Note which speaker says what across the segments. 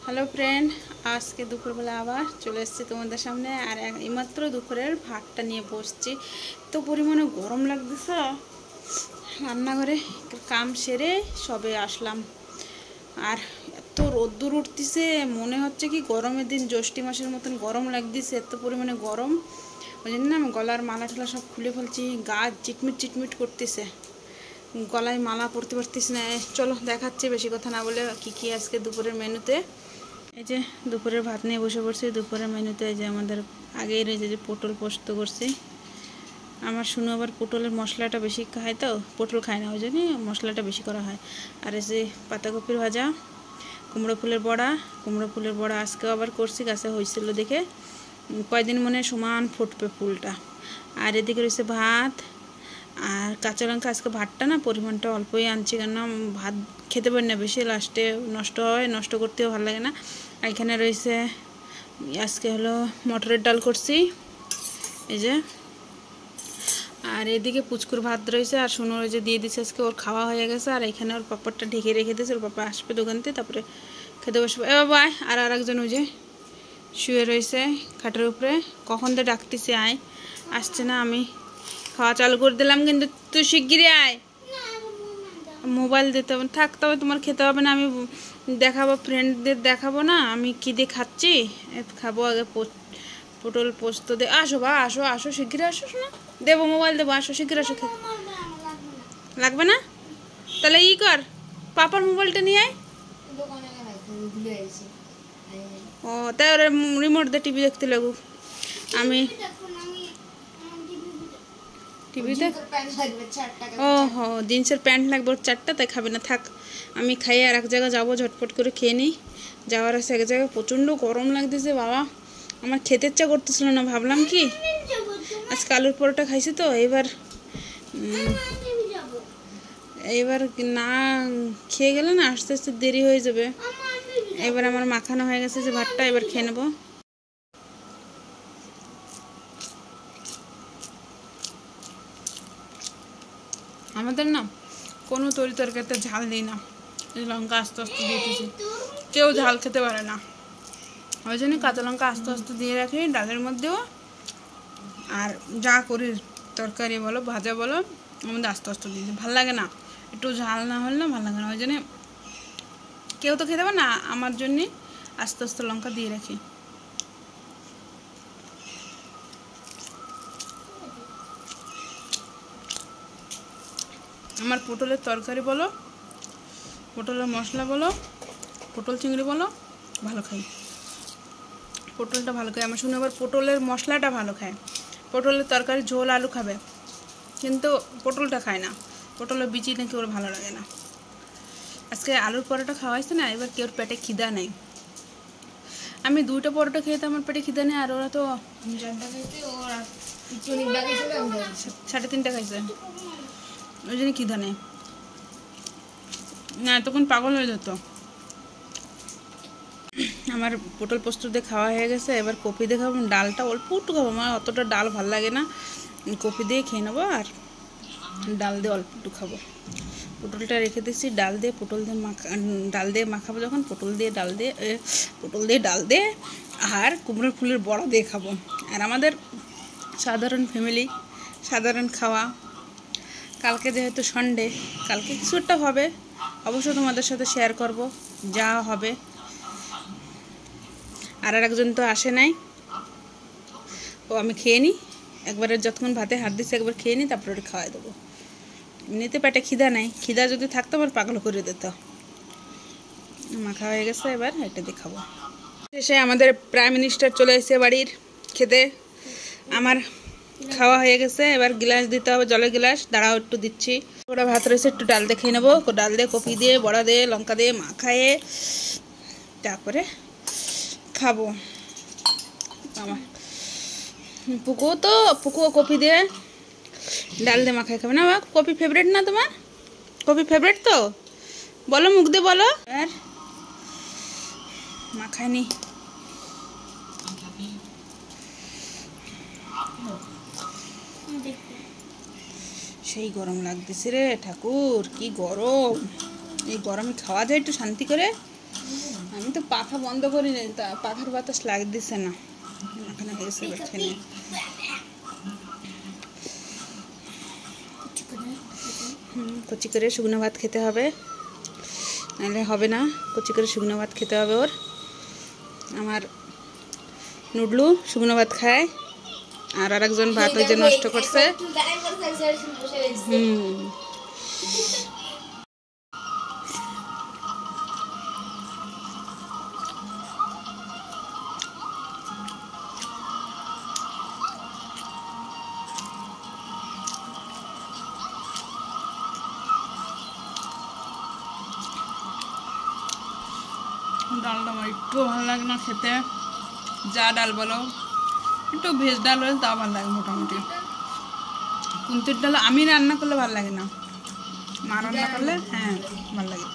Speaker 1: Hello friend, আজকে দুপুরবেলা আবার চলে এসেছি তোমাদের সামনে। আর এইমাত্র দুপুরের ভাতটা নিয়ে বসছি। তো পরিমাণে গরম লাগতেছে, রান্নাঘরে কাম সেরে সবে আসলাম। আর এত রোদ্দুর উঠতেছে, মনে হচ্ছে কি গরমের দিন জ্যৈষ্ঠী মাসের মতন গরম লাগতেছে, এত পরিমাণে গরম। ওই জন্য আমি গলার মালা ঠালা সব খুলে ফেলছি, গা চিটমিট চিটমিট করতেছে, গলায় মালা পরতে পারতেছি না। চলো দেখাচ্ছি বেশি কথা না বলে কি কি আজকে দুপুরের মেনুতে। এই যে দুপুরের ভাত নিয়ে বসে পড়ছি। দুপুরের মেনুতে এই যে আমাদের আগেই রয়েছে যে পটল পোস্ত করছি। আমার শুনো আবার পটলের মশলাটা বেশি খায়, তো পটল খায় না, ওই জন্যই মশলাটা বেশি করা হয়। আর এই যে পাতাকপির ভাজা, কুমড়ো ফুলের বড়া। কুমড়ো ফুলের বড়া আজকেও আবার করছি, গাছে হয়েছিল দেখে। কয়দিন মনে সমান ফুটবে ফুলটা। আর এদিকে রয়েছে ভাত আর কাঁচা লঙ্কা। আজকে ভাতটা না পরিমাণটা অল্পই আনছি, কেননা ভাত খেতে পারি না বেশি, লাস্টে নষ্ট হয়, নষ্ট করতেও ভালো লাগে না। এখানে রয়েছে আজকে হলো মটরের ডাল করছি, এই যে। আর এদিকে পুচকুর ভাত রয়েছে, আর শুনো ওই যে দিয়ে দিচ্ছে, আজকে ওর খাওয়া হয়ে গেছে। আর এখানে ওর পাপড়টা ঢেকে রেখে দিয়েছে, ওর পাপা আসবে দোকান থেকে, তারপরে খেতে বসবে। এ বাবা আয়। আর আরেকজন ওই যে শুয়ে রয়েছে খাটের উপরে, কখন তো ডাকতেছি আয়, আসছে না। আমি খাওয়া চালু করে দিলাম, কিন্তু তুই শিগগিরই আয়। মোবাইল দিতে হবে, থাক, তবে তোমার খেতে হবে না, আমি দেখাবো, ফ্রেন্ডদের দেখাবো না আমি কী দিয়ে খাচ্ছি। খাবো আগে পটল পোস্ত দে। আসো বা আসো, আসো শিগগিরই আসো না, দেবো মোবাইল দেবো, আসো শিগগির আসো। লাগবে না? তাহলে ই কর, পাপার মোবাইলটা নিয়ে আয়। ও তাই, ওর রিমোট দিয়ে টিভি দেখতে লাগুক। আমি টিভিতে ও হো জিন্সের প্যান্ট লাগবে ওর 4টা, তাই খাবে না, থাক। আমি খাইয়ে আর এক জায়গায় যাবো, ঝটপট করে খেয়ে নিই। যাওয়ার আছে এক জায়গায়, প্রচণ্ড গরম লাগতেছে বাবা। আমার খেতে ইচ্ছা করতেছিল না, ভাবলাম কি আজকে আলুর পরোটা খাইছি, তো এবার না খেয়ে গেলে না আস্তে আস্তে দেরি হয়ে যাবে। এবার আমার মাখানো হয়ে গেছে যে ভাতটা, এবার খেয়ে নেবো। আমাদের না কোনো তরকারিতে ঝাল দিই না, লঙ্কা আস্তে আস্তে দিয়ে দিয়েছি, কেউ ঝাল খেতে পারে না, ওই জন্য কাঁচা লঙ্কা আস্তে আস্তে দিয়ে রাখি ডালের মধ্যেও। আর যা করি তরকারি বলো ভাজা বলো, আমাদের আস্তে আস্তে দিয়ে দিই, ভালো লাগে না, একটু ঝাল না হলে না ভালো লাগে না। ওই জন্যে কেউ তো খেতে পারে না, আমার জন্যে আস্তে আস্তে লঙ্কা দিয়ে রাখি। আমার পটলের তরকারি বলো, পটলের মশলা বলো, পটল চিংড়ি বলো, ভালো খাই, পটলটা ভালো খাই। আমার শুনে আবার পটলের মশলাটা ভালো খায়, পটলের তরকারি ঝোল আলু খাবে, কিন্তু পটলটা খায় না, পটলের বিচি নাকি ওর ভালো লাগে না। আজকে আলুর পরোটা খাওয়া হয়েছে না, এবার কেউ পেটে খিদা নেই। আমি 2টা পরোটা খেতে আমার পেটে খিদা নেই, আর ওরা তো 3:30 খাইছে, ওই জন্য খিদা নেই, না তখন পাগল হয়ে যেত। আমার পটল পোস্ত দিয়ে খাওয়া হয়ে গেছে, এবার কপি দিয়ে খাবো, ডালটা অল্প একটু খাবো, আমার অতটা ডাল ভালো লাগে না, কপি দিয়ে খেয়ে নেবো, আর ডাল দিয়ে অল্প একটু খাবো। পটলটা রেখে দিচ্ছি, ডাল দিয়ে ডাল দিয়ে মাখাবো যখন, পটল দিয়ে ডাল দিয়ে আর কুমড়োর ফুলের বড়া দিয়ে খাবো। আর আমাদের সাধারণ ফ্যামিলি, সাধারণ খাওয়া। কালকে যেহেতু সানডে, কালকে কিছু একটা হবে, অবশ্যই তোমাদের সাথে শেয়ার করব যা হবে। আর একজন তো আসে নাই, ও আমি খেয়ে নিই একবারে, যতক্ষণ ভাতে হাত দিচ্ছি একবার খেয়ে নিই, তারপরে ওটা খাওয়াই দেবো। এমনিতে পেটে খিদা নেই, খিদা যদি থাকতো আমার পাগল করে দিত। মাখা হয়ে গেছে, এবার এটা দিয়ে খাবো। শেষে আমাদের প্রাইম মিনিস্টার চলে এসেছে বাড়ির খেতে। আমার খাওয়া হয়ে গেছে, এবার গ্লাস দিতে হবে, জলের গ্লাস, দাঁড়াও একটু দিচ্ছি। ওরা ভাত রয়েছে, একটু ডাল দিয়ে খেয়ে নেবো, ডাল দিয়ে কপি দিয়ে বড়া দিয়ে লঙ্কা দিয়ে মাখায়ে তারপরে খাবো। আমার পুকুও কপি দিয়ে ডাল দিয়ে মাখায় খাবে না, বা কপি ফেভারিট না তোমার? কপি ফেভারিট তো বলো, মুখ দিয়ে বলো। আর মাখায়নি, সেই গরম লাগতেছে রে ঠাকুর, কি গরম। এই গরমে খাওয়া যায় একটু শান্তি করে? আমি আমি তো পাখা বন্ধ করি নাই, তা পাখার বাতাস লাগতেছে না, এখানে হয়েছে বেছে নিয়ে। কচি করে শুকনো ভাত খেতে হবে, নাহলে হবে না। কচি করে শুকনো ভাত খেতে হবে ওর। আমার নুডলু শুকনো ভাত খায়, আর আরেকজন ভাত ওই যে নষ্ট করছে। ডালটা আমার একটু ভালো লাগে না খেতে, যা ডাল বলো, একটু ভেজ ডাল হলে তাও ভালো লাগে মোটামুটি। কুন্তির ডাল আমি রান্না করলে ভালো লাগে না, মা রান্না করলে হ্যাঁ ভালো লাগে।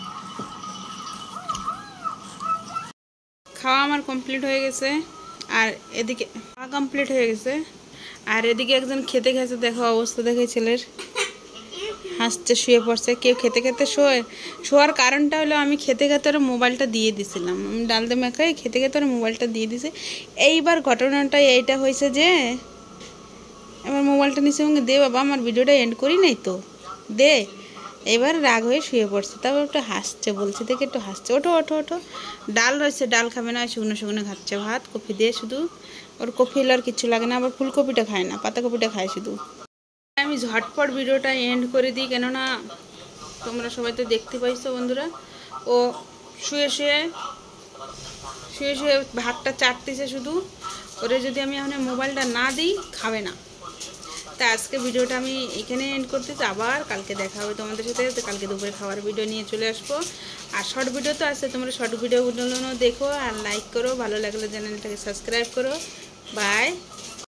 Speaker 1: খাওয়া আমার কমপ্লিট হয়ে গেছে, আর এদিকে খাওয়া কমপ্লিট হয়ে গেছে, আর এদিকে একজন খেতে গেছে। দেখো অবস্থা দেখে ছেলের, হাসছে, শুয়ে পড়ছে। কেউ খেতে খেতে শোয়ার কারণটা হলো আমি খেতে খেতে ওর মোবাইলটা দিয়ে দিছিলাম। আমি ডাল দিয়ে মাখাই খেতে খেতে ওর মোবাইলটা দিয়ে দিছি। এইবার ঘটনাটা এইটা হয়েছে যে এবার মোবাইলটা নিচে আমাকে দে বাবা, আমার ভিডিওটা এন্ড করি নাই তো, দে। এবার রাগ হয়ে শুয়ে পড়ছে, তারপর একটু হাসছে, বলছে দেখে একটু হাসছে, ওঠো ওঠো ওঠো। ডাল রয়েছে, ডাল খাবে না, শুকনো শুকনো খাচ্ছে ভাত কফি দিয়ে শুধু। ওর কফি হলে আর কিছু লাগে না, আবার ফুলকপিটা খায় না, পাতাকপিটা খায় শুধু। আমি ঝটপট ভিডিওটা এন্ড করে দিই, কেননা তোমরা সবাই তো দেখতে পাইছো বন্ধুরা। ও শুয়ে শুয়ে শুয়ে শুয়ে ভাতটা চাটতেছে শুধু। ওরে যদি আমি এখন মোবাইলটা না দিই খাবে না। তা আজকে ভিডিওটা আমি এখানে এন্ড করতেছি, আবার কালকে দেখা হবে তোমাদের সাথে। কালকে দুপুরে খাওয়ার ভিডিও নিয়ে চলে আসবো। আর শর্ট ভিডিও তো আছে, তোমরা শর্ট ভিডিওগুলো দেখো আর লাইক করো, ভালো লাগলে চ্যানেলটাকে সাবস্ক্রাইব করো। বাই।